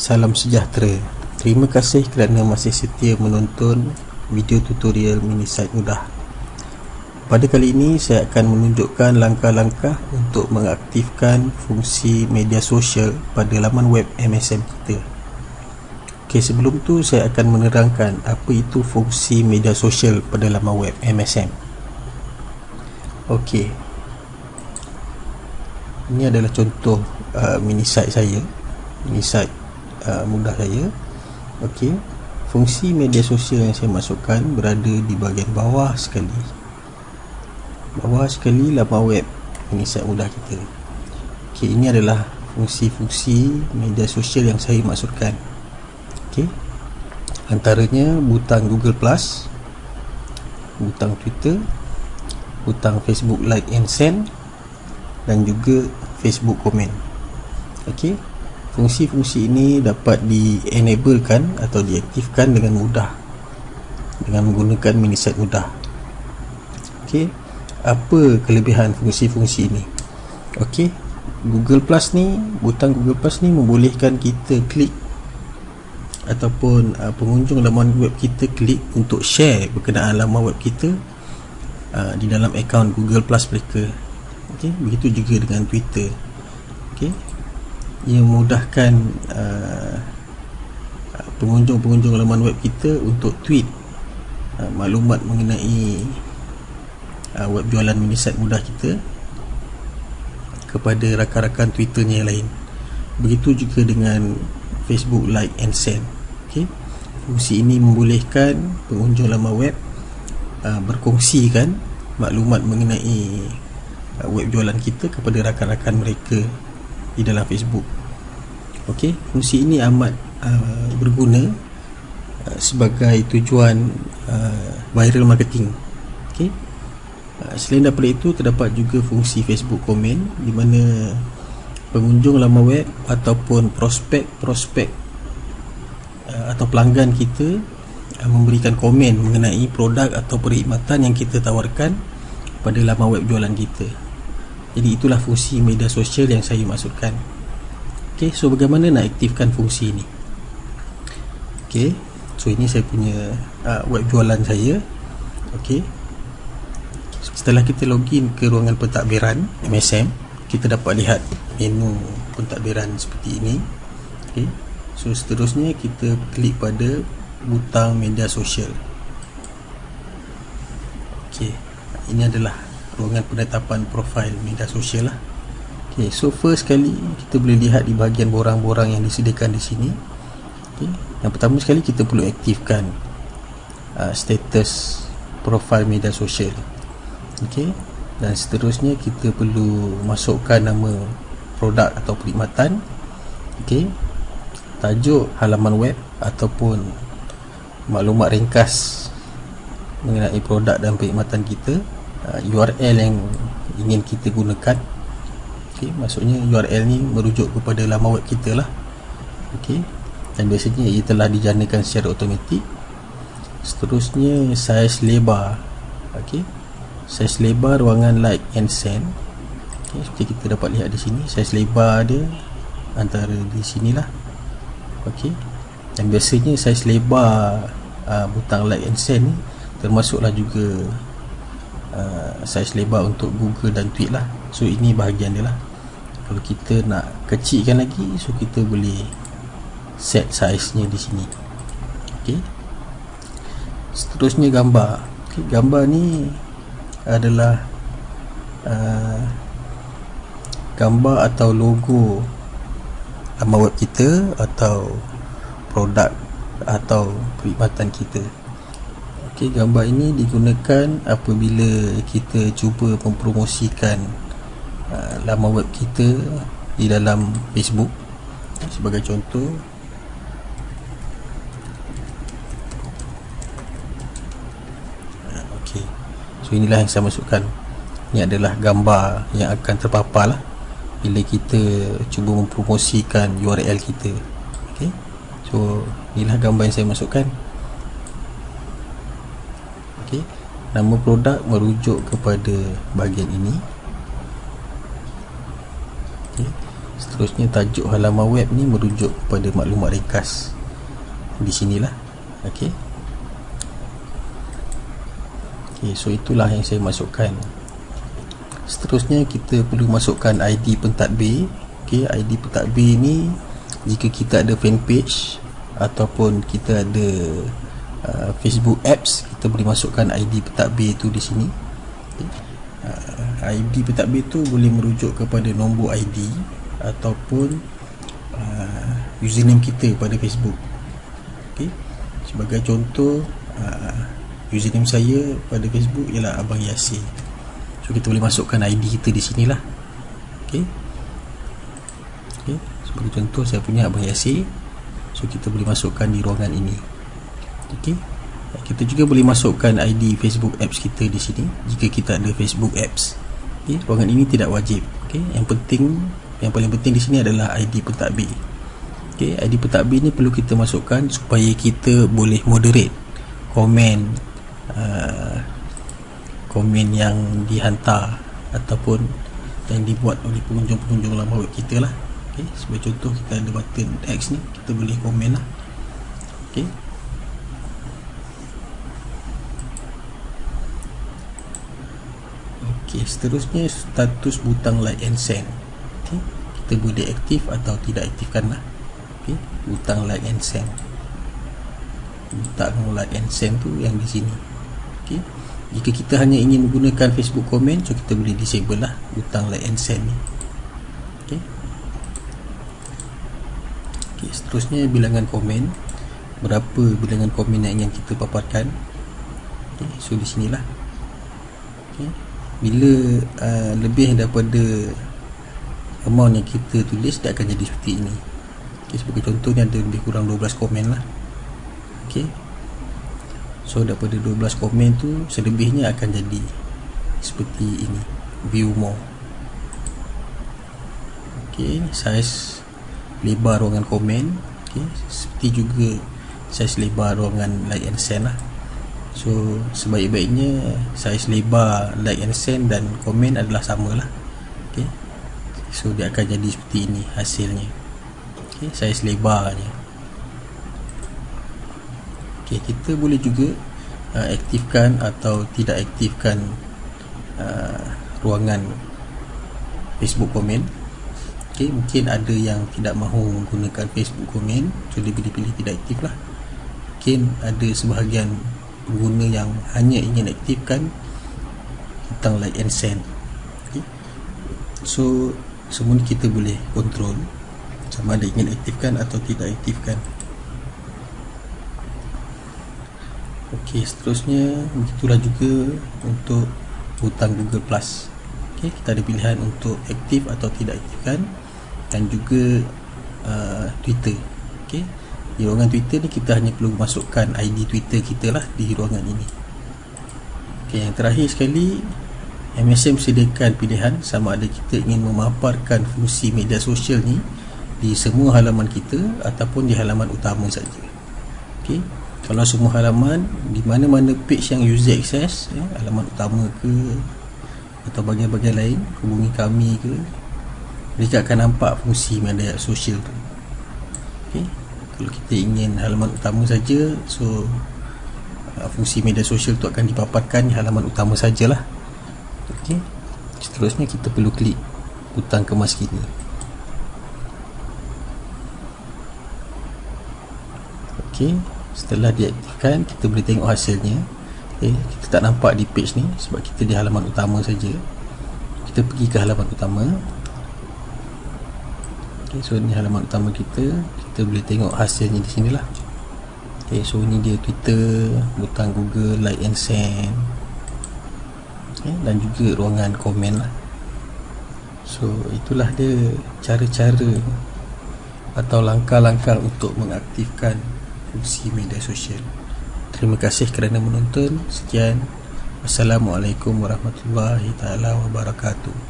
Salam sejahtera. Terima kasih kerana masih setia menonton video tutorial mini site mudah. Pada kali ini saya akan menunjukkan langkah-langkah untuk mengaktifkan fungsi media sosial pada laman web MSM kita. Okey, sebelum tu saya akan menerangkan apa itu fungsi media sosial pada laman web MSM. Okey, ini adalah contoh mini site saya, mini site mudah saya. Okey, fungsi media sosial yang saya masukkan berada di bahagian bawah sekali laman web mini site mudah kita. Okey, ini adalah fungsi-fungsi media sosial yang saya masukkan. Okey, antaranya butang Google Plus, butang Twitter, butang Facebook Like and Send, dan juga Facebook Comment. Okey, fungsi-fungsi ini dapat di-enablekan atau diaktifkan dengan mudah dengan menggunakan mini site mudah. Okey, apa kelebihan fungsi-fungsi ini? Okey, Google Plus ni, butang Google Plus ni membolehkan kita klik ataupun pengunjung laman web kita klik untuk share berkenaan laman web kita di dalam akaun Google Plus mereka. Okey, begitu juga dengan Twitter. Okey, ia memudahkan pengunjung-pengunjung laman web kita untuk tweet maklumat mengenai web jualan mini site mudah kita kepada rakan-rakan Twitternya yang lain. Begitu juga dengan Facebook Like and Send. Okey, fungsi ini membolehkan pengunjung laman web berkongsikan maklumat mengenai web jualan kita kepada rakan-rakan mereka di dalam Facebook. Okey, fungsi ini amat berguna sebagai tujuan viral marketing. Okey, selain daripada itu, terdapat juga fungsi Facebook Comment, di mana pengunjung laman web ataupun prospek atau pelanggan kita memberikan komen mengenai produk atau perkhidmatan yang kita tawarkan pada laman web jualan kita. Jadi itulah fungsi media sosial yang saya masukkan. Okey, so bagaimana nak aktifkan fungsi ini? Okey, so ini saya punya web jualan saya. Okey, setelah kita login ke ruangan pentadbiran MSM, kita dapat lihat menu pentadbiran seperti ini. Okey, so seterusnya kita klik pada butang media sosial. Okey, ini adalah ruangan penetapan profil media sosial lah. Okay, so first sekali kita boleh lihat di bahagian borang-borang yang disediakan di sini. Okay, yang pertama sekali kita perlu aktifkan status profil media sosial. Okay, dan seterusnya kita perlu masukkan nama produk atau perkhidmatan. Okay, tajuk halaman web ataupun maklumat ringkas mengenai produk dan perkhidmatan kita, URL yang ingin kita gunakan. Okey, maksudnya URL ni merujuk kepada laman web kita lah. Okey, dan biasanya ia telah dijanakan secara automatik. Seterusnya saiz lebar. Okey, saiz lebar ruangan Like and Send. Okey, seperti kita dapat lihat di sini, saiz lebar dia antara di sinilah. Okey, dan biasanya saiz lebar butang Like and Send ni termasuklah juga saiz lebar untuk Google dan Tweet lah. So ini bahagian dia lah. Kalau kita nak kecilkan lagi, so kita boleh set saiznya di sini. Okey, seterusnya gambar. Okey, gambar ni adalah gambar atau logo laman web kita atau produk atau perkhidmatan kita. Okey, gambar ini digunakan apabila kita cuba mempromosikan laman web kita di dalam Facebook. Sebagai contoh, okey, so inilah yang saya masukkan. Ini adalah gambar yang akan terpapar lah bila kita cuba mempromosikan URL kita. Okey, so inilah gambar yang saya masukkan. Okey, nama produk merujuk kepada bahagian ini. Okay. Seterusnya tajuk halaman web ni merujuk kepada maklumat ringkas di sinilah. Okey. So itulah yang saya masukkan. Seterusnya kita perlu masukkan ID pentadbir. Okey, ID pentadbir ni jika kita ada fanpage ataupun kita ada Facebook apps, kita boleh masukkan ID pentadbir tu di sini. ID pentadbir tu boleh merujuk kepada nombor ID ataupun username kita pada Facebook. Okay. Sebagai contoh, username saya pada Facebook ialah Abang Yasir. So kita boleh masukkan ID kita di sinilah. Okay. Sebagai contoh, saya punya Abang Yasir. So kita boleh masukkan di ruangan ini. Okay. Kita juga boleh masukkan ID Facebook apps kita di sini jika kita ada Facebook apps. Okay. Ruangan ini tidak wajib. Okay. Yang paling penting di sini adalah ID pentadbir. Okay. ID pentadbir ni perlu kita masukkan supaya kita boleh moderate komen yang dihantar ataupun yang dibuat oleh pengunjung-pengunjung laman web kita lah. Okay. Sebagai contoh, kita ada button X ni, kita boleh komen lah. Okay. Okay, seterusnya status butang like and send. Okay. Kita boleh aktif atau tidak aktifkan lah. Okay. Butang like and send. Butang like and send tu yang di sini. Okay. Jika kita hanya ingin menggunakan Facebook comment, so kita boleh disable lah butang like and send ni. Okay. Okay, seterusnya bilangan komen. Berapa bilangan komen yang ingin kita paparkan. Okay. So di sinilah. Okay. Bila lebih daripada amount yang kita tulis, dia akan jadi seperti ini. Okay, sebagai contoh ni ada lebih kurang 12 komen lah. Okay. So daripada 12 komen tu, selebihnya akan jadi seperti ini, view more. Okay, saiz lebar ruangan komen. Okay, seperti juga saiz lebar ruangan like and send lah. So sebaik-baiknya saiz lebar like and send dan komen adalah sama lah. Okay. So dia akan jadi seperti ini hasilnya. Okay, saiz lebarnya. Okay, kita boleh juga aktifkan atau tidak aktifkan ruangan Facebook komen. Okay, mungkin ada yang tidak mahu menggunakan Facebook komen, so dia pilih tidak aktif lah. Mungkin ada sebahagian pengguna yang hanya ingin aktifkan tentang like and send. Okay. So semua ni kita boleh kontrol sama ada ingin aktifkan atau tidak aktifkan. Okey, seterusnya begitulah juga untuk butang Google Plus. Okey, kita ada pilihan untuk aktif atau tidak aktifkan, dan juga Twitter. Okey, di ruangan Twitter ni kita hanya perlu masukkan ID Twitter kita lah di ruangan ini. Okey, yang terakhir sekali, MSN sediakan pilihan sama ada kita ingin memaparkan fungsi media sosial ni di semua halaman kita ataupun di halaman utama saja. Okey, kalau semua halaman, di mana-mana page yang user access, halaman utama ke atau bahagian-bahagian lain, hubungi kami ke, mereka akan nampak fungsi media sosial tu. Okay. Kalau kita ingin halaman utama saja, so fungsi media sosial tu akan dipaparkan di halaman utama sajalah. Okay. Seterusnya kita perlu klik butang kemas kini. Okay. Setelah diaktifkan, kita boleh tengok hasilnya. Okay, kita tak nampak di page ni sebab kita di halaman utama saja. Kita pergi ke halaman utama. Okay, so ni halaman utama kita. Kita boleh tengok hasilnya di sinilah. Okay, so ni dia Twitter, butang Google, like and send. Okay, dan juga ruangan komen lah. So itulah dia cara-cara atau langkah-langkah untuk mengaktifkan fungsi media sosial. Terima kasih kerana menonton. Sekian. Wassalamualaikum warahmatullahi taala wabarakatuh.